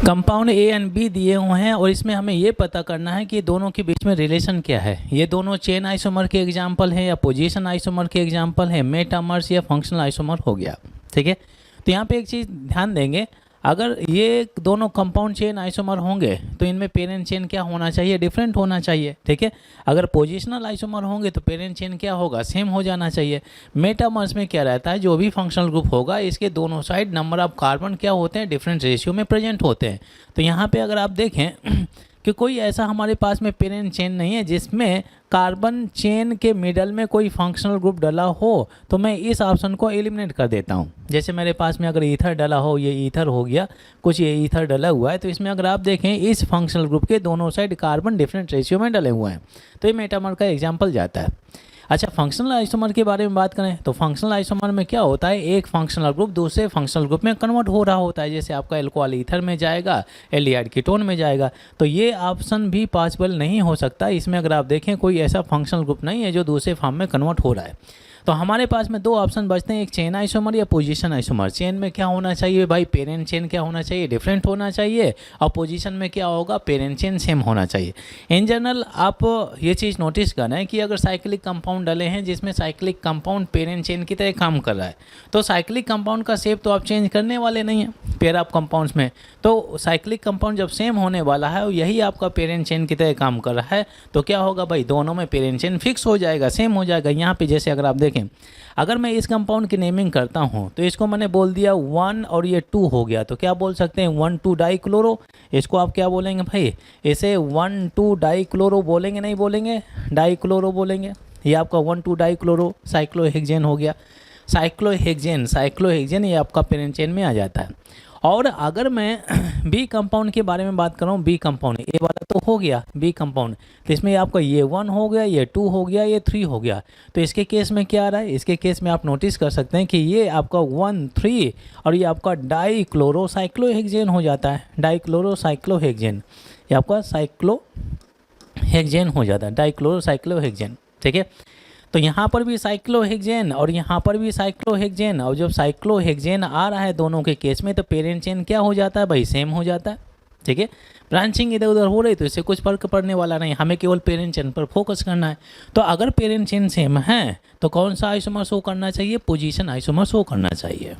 Compound A and B दिए हुए हैं और इसमें हमें ये पता करना है कि दोनों के बीच में रिलेशन क्या है। ये दोनों चेन आइसोमर के एग्जाम्पल हैं या पोजीशन आइसोमर के एग्जाम्पल हैं, मेटामर्स या फंक्शनल आइसोमर हो गया। ठीक है, तो यहाँ पे एक चीज़ ध्यान देंगे, अगर ये दोनों कंपाउंड चेन आइसोमर होंगे तो इनमें पेरेंट चेन क्या होना चाहिए, डिफरेंट होना चाहिए। ठीक है, अगर पोजिशनल आइसोमर होंगे तो पेरेंट चेन क्या होगा, सेम हो जाना चाहिए। मेटामर्स में क्या रहता है, जो भी फंक्शनल ग्रुप होगा इसके दोनों साइड नंबर ऑफ कार्बन क्या होते हैं, डिफरेंट रेशियो में प्रेजेंट होते हैं। तो यहाँ पे अगर आप देखें कि कोई ऐसा हमारे पास में पेरेंट चेन नहीं है जिसमें कार्बन चेन के मिडल में कोई फंक्शनल ग्रुप डला हो, तो मैं इस ऑप्शन को एलिमिनेट कर देता हूँ। जैसे मेरे पास में अगर ईथर डला हो, ये ईथर हो गया, कुछ ये ईथर डला हुआ है, तो इसमें अगर आप देखें इस फंक्शनल ग्रुप के दोनों साइड कार्बन डिफरेंट रेशियो में डले हुए हैं, तो ये मेटामर का एग्जाम्पल जाता है। अच्छा, फंक्शनल आइसोमर के बारे में बात करें तो फंक्शनल आइसोमर में क्या होता है, एक फंक्शनल ग्रुप दूसरे फंक्शनल ग्रुप में कन्वर्ट हो रहा होता है। जैसे आपका एल्कोहल ईथर में जाएगा, एल्डिहाइड कीटोन में जाएगा, तो ये ऑप्शन भी पॉसिबल नहीं हो सकता। इसमें अगर आप देखें कोई ऐसा फंक्शनल ग्रुप नहीं है जो दूसरे फॉर्म में कन्वर्ट हो रहा है। तो हमारे पास में दो ऑप्शन बचते हैं, एक चेन आइसोमर या पोजीशन आइसोमर। चेन में क्या होना चाहिए भाई, पेरेंट चेन क्या होना चाहिए, डिफरेंट होना चाहिए, और पोजीशन में क्या होगा, पेरेंट चेन सेम होना चाहिए। इन जनरल आप ये चीज़ नोटिस करना है कि अगर साइक्लिक कंपाउंड डले हैं जिसमें साइक्लिक कंपाउंड पेरेंट चेन की तरह काम कर रहा है, तो साइक्लिक कंपाउंड का शेप तो आप चेंज करने वाले नहीं हैं पेयर ऑफ कंपाउंड्स में। तो साइक्लिक कंपाउंड जब सेम होने वाला है और यही आपका पेरेंट चेन की तरह काम कर रहा है, तो क्या होगा भाई, दोनों में पेरेंट चेन फिक्स हो जाएगा, सेम हो जाएगा। यहाँ पे जैसे अगर आप देखें, अगर मैं इस कंपाउंड की नेमिंग करता हूँ तो इसको मैंने बोल दिया 1 और ये 2 हो गया, तो क्या बोल सकते हैं 1,2 डाइक्लोरो। इसको आप क्या बोलेंगे भाई, इसे 1,2 डाइक्लोरो बोलेंगे, नहीं बोलेंगे, डाइक्लोरो बोलेंगे। ये आपका 1,2 डाइक्लोरो साइक्लोहेक्सेन हो गया। साइक्लोहेक्सेन ये आपका पेरेंट चेन में आ जाता है। और अगर मैं बी कंपाउंड के बारे में बात कर रहा हूँ, बी कंपाउंड ए वाला तो हो गया बी कंपाउंड, तो इसमें आपका ये 1 हो गया, ये 2 हो गया, ये 3 हो गया। तो इसके केस में क्या आ रहा है, इसके केस में आप नोटिस कर सकते हैं कि ये आपका 1, 3 और ये आपका डाइक्लोरोसाइक्लोहेक्सेन हो जाता है। डाइक्लोरोसाइक्लोहेक्सेन ये आपका साइक्लोहेक्सेन हो जाता है, डाइक्लोरोसाइक्लोहेक्सेन। ठीक है, तो यहाँ पर भी साइक्लोहेक्सेन और यहाँ पर भी साइक्लोहेक्सेन, और जब साइक्लोहेक्सेन आ रहा है दोनों के केस में, तो पेरेंट चेन क्या हो जाता है भाई, सेम हो जाता है। ठीक है, ब्रांचिंग इधर उधर हो रही तो इससे कुछ फर्क पड़ने वाला नहीं, हमें केवल पेरेंट चेन पर फोकस करना है। तो अगर पेरेंट चेन सेम है तो कौन सा आइसोमर शो करना चाहिए, पोजीशन आइसोमर शो करना चाहिए।